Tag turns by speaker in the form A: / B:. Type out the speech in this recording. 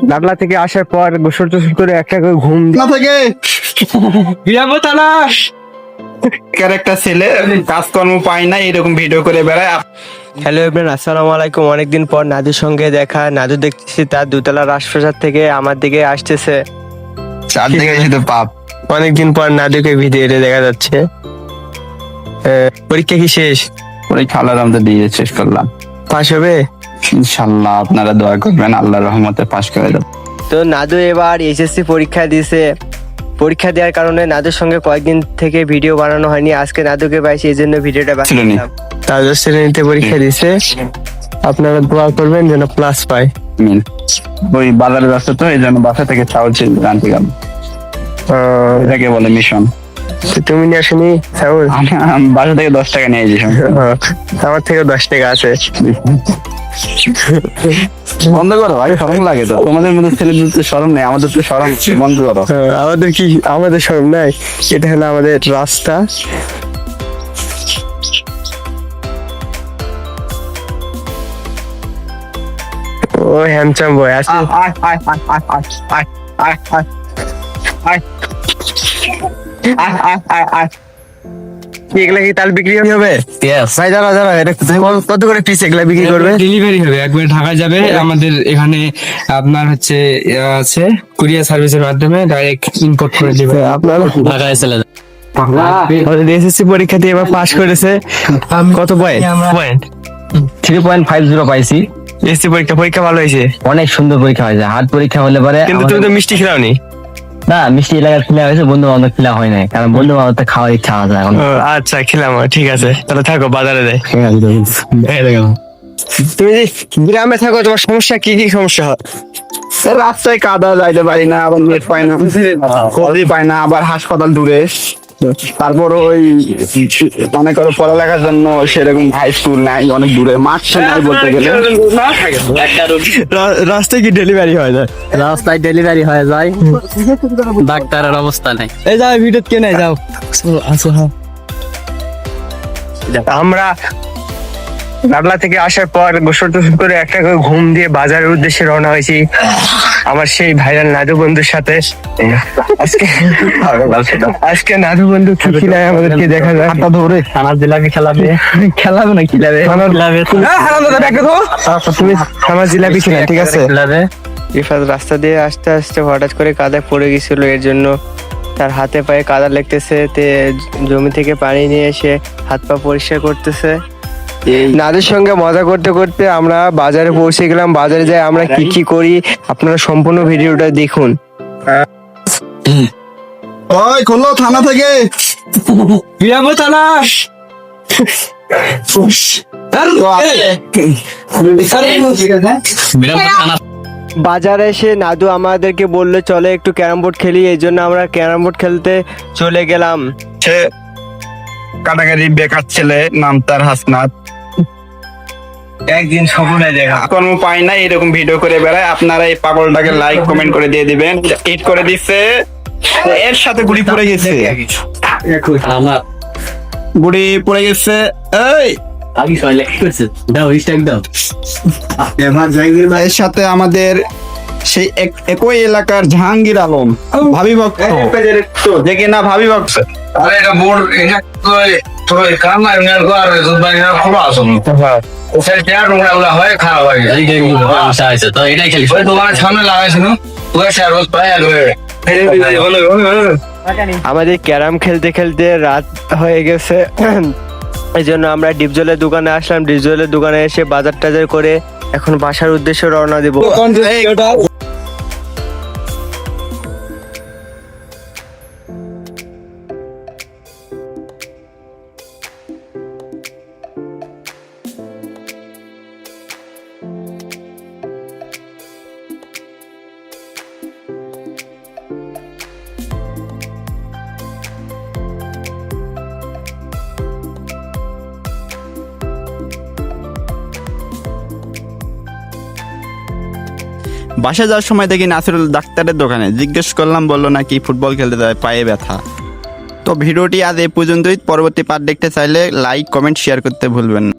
A: নাটলা থেকে আসার পর গোসল টোসল করে একটা করে ঘুম
B: না থেকে
A: বিরাবো তালাশ
B: একটা ছেলে কাজকর্ম পায় না এরকম ভিডিও করে বেড়ায়।
A: হ্যালো এভরিওয়ান, আসসালামু আলাইকুম। অনেকদিন পর নাদুর সঙ্গে দেখা। নাদু দেখতেছি তার দুতলা রাজপ্রাসাদ থেকে আমার দিকে আসতেছে।
B: চারদিকে যেহেতু পাপ,
A: অনেকদিন পর নাদুকে ভিডিওতে দেখা যাচ্ছে। পরীক্ষা কি শেষ?
B: পরীক্ষা আল্লাহর রহমতে দিয়ে শেষ করলাম।
A: পাস হবে
B: ইনশাল্লাহ, আপনারা দোয়া করবেন আল্লাহর রহমতে পাশ করে দেব।
A: তো নাদু এবার এইচএসসি পরীক্ষা দিয়েছে। পরীক্ষা দেওয়ার কারণে নাদুর সঙ্গে কয়েকদিন থেকে ভিডিও বানানো হয়নি। আজকে নাদুকে পাইছি, এই জন্য ভিডিওটা
B: শ্রেণী।
A: দ্বাদশ শ্রেণীতে পরীক্ষা দিয়েছে। আপনারা দোয়া করবেন যেন প্লাস পায়।
B: আমিন। ওই বাজারে যাচ্ছে তো এই জন্য বাসা থেকে চাউল আনতে গেলাম। এটাকে বলে মিশন।
A: তো তুমি নিয়ে আসনি চাউল?
B: আমি বাসা থেকে 10 টাকা নিয়ে এসেছি।
A: আমার থেকে 10 টাকা আছে।
B: বন্ধ করো ভাই, শরম লাগে তো। তোমাদের মধ্যে ছেলেদের তো শরম নেই, আমাদের তো শরম। বন্ধ করো।
A: আমাদের কি, আমাদের সব নাই? এটা হলো আমাদের রাস্তা। ও হ্যান্ডসাম বয় আছে। এগুলা কি তাল বিক্রি হবে? ভাই দাঁড়া দাঁড়া, এটা কত করে পিস এগুলা বিক্রি করবে?
C: ডেলিভারি হবে, একবার ঢাকা যাবে। আমাদের এখানে আপনার হচ্ছে আছে কুরিয়ার সার্ভিসের মাধ্যমে ডাইরেক্ট ইম্পোর্ট করে দিবে।
A: আপনার
C: ঢাকায় চলে যাবে।
A: এসএসসি পরীক্ষা দিয়ে এবার পাস করেছে। কত পয়েন্ট?
D: 3.50 পাইছি।
A: এসএসসি পরীক্ষা ভালো হয়েছে।
D: অনেক সুন্দর পরীক্ষা হয়েছে। হার্ড পরীক্ষা হলে পরে
A: কিন্তু তুমি তো মিষ্টি খেলাওনি।
D: না, মিষ্টি এলাকার খেলা হয়েছে, বন্ধু বান্ধব খেলা হয় নাই, কারণ বন্ধু বান্ধব খাওয়ার ইচ্ছা আছে এখন।
A: ও আচ্ছা, খেলাম। ঠিক আছে, তাহলে থাকো, বাজারে যাই।
D: ঠিক আছে,
A: তুমি যে গ্রামে থাকো, তোমার সমস্যা কি কি সমস্যা হয়?
B: রাস্তায় কাদা যাইতে পারি না, আবার নেট পাই না, কলই পাই না, আবার হাসপাতাল দূরে। তারপর ওই মনে করো পড়ালেখার জন্য সেরকম হাই স্কুল নাই, অনেক দূরে, মাঠ নাই বলতে গেলে।
A: রাস্তায় কি ডেলিভারি হয় না?
D: রাস্তায় ডেলিভারি হয়ে যায়, ডাক্তারের অবস্থা নাই।
A: এই যাও, ভিডিও কে নাই, যাও আসো। হ্যাঁ, আমরা নাটলা থেকে আসার পর গোসল টোসল করে একটা করে ঘুম দিয়ে বাজারের উদ্দেশ্যে রওনা হয়েছি আমার সেই ভাইরাল নাদু বন্ধুর সাথে। আজকে নাদু বন্ধু কি খিলায় আমাদেরকে দেখা যায়।
D: ধরে খানার জিলাপি খেলাবে
A: না খিলাবে। তুমি আমার জিলাপি খিলা, ঠিক আছে? রিফাত রাস্তা দিয়ে আস্তে আস্তে হঠাৎ করে কাদায় পড়ে গেছিল, এর জন্য তার হাতে পায়ে কাদা লেগতেছে। তে জমি থেকে পানি নিয়ে এসে হাত পা পরিষ্কার করতেছে। নাদের সঙ্গে মজা করতে করতে আমরা বাজারে পৌঁছে গেলাম। বাজারে যাই আমরা কি কি করি, আপনারা সম্পূর্ণ ভিডিওটা দেখুন।
B: ওই খোলো থানা থেকে।
C: বিরাবো তালাশ।
A: বাজারে এসে নাদু আমাদেরকে বললো চলে একটু ক্যারাম বোর্ড খেলি, এই জন্য আমরা ক্যারাম বোর্ড খেলতে চলে গেলাম।
B: সে কাটাকাটি বেকার ছেলে, নাম তার হাসনাত।
A: একদিন স্বপ্নে দেখা
B: কর্ম পায় না এরকম ভিডিও করে বেড়ায়। আপনারা এই পাগলটাকে লাইক কমেন্ট করে দিয়ে দিবেন। হিট করে দিচ্ছে, এর সাথে গুড়ি পড়ে গেছে। গুড়ি পড়ে গেছে। এই এর সাথে আমাদের সেই একই এলাকার জাহাঙ্গীর আলম, ভাবি ভক্ত, যে কিনা ভাবি ভক্ত।
E: আরে এটা বোর্ড এটা তো কাম না এর গোয়ার জুবাই না খোলা আছে ও সেই চেয়ার ওগুলা হয় খারাপ হয় এই যে সমস্যা আছে তো এটাই খেলি ওই দোকানের সামনে লাগাইছিল ওই শেয়ার রোজ পায় আর
A: আমাদের ক্যারাম খেলতে খেলতে রাত হয়ে গেছে। এই জন্য আমরা ডিপজলের দোকানে আসলাম। ডিপজলের দোকানে এসে বাজার টাজার করে এখন বাসার উদ্দেশ্যে রওনা দেব।
B: বাসা যাওয়ার সময় দেখি নাসিরুল ডাক্তারের দোকানে, জিজ্ঞেস করলাম, বললো নাকি ফুটবল খেলতে যায়, পায়ে ব্যথা। তো ভিডিওটি আজ এই পর্যন্তই। পরবর্তী পার্ট দেখতে চাইলে লাইক কমেন্ট শেয়ার করতে ভুলবেন না।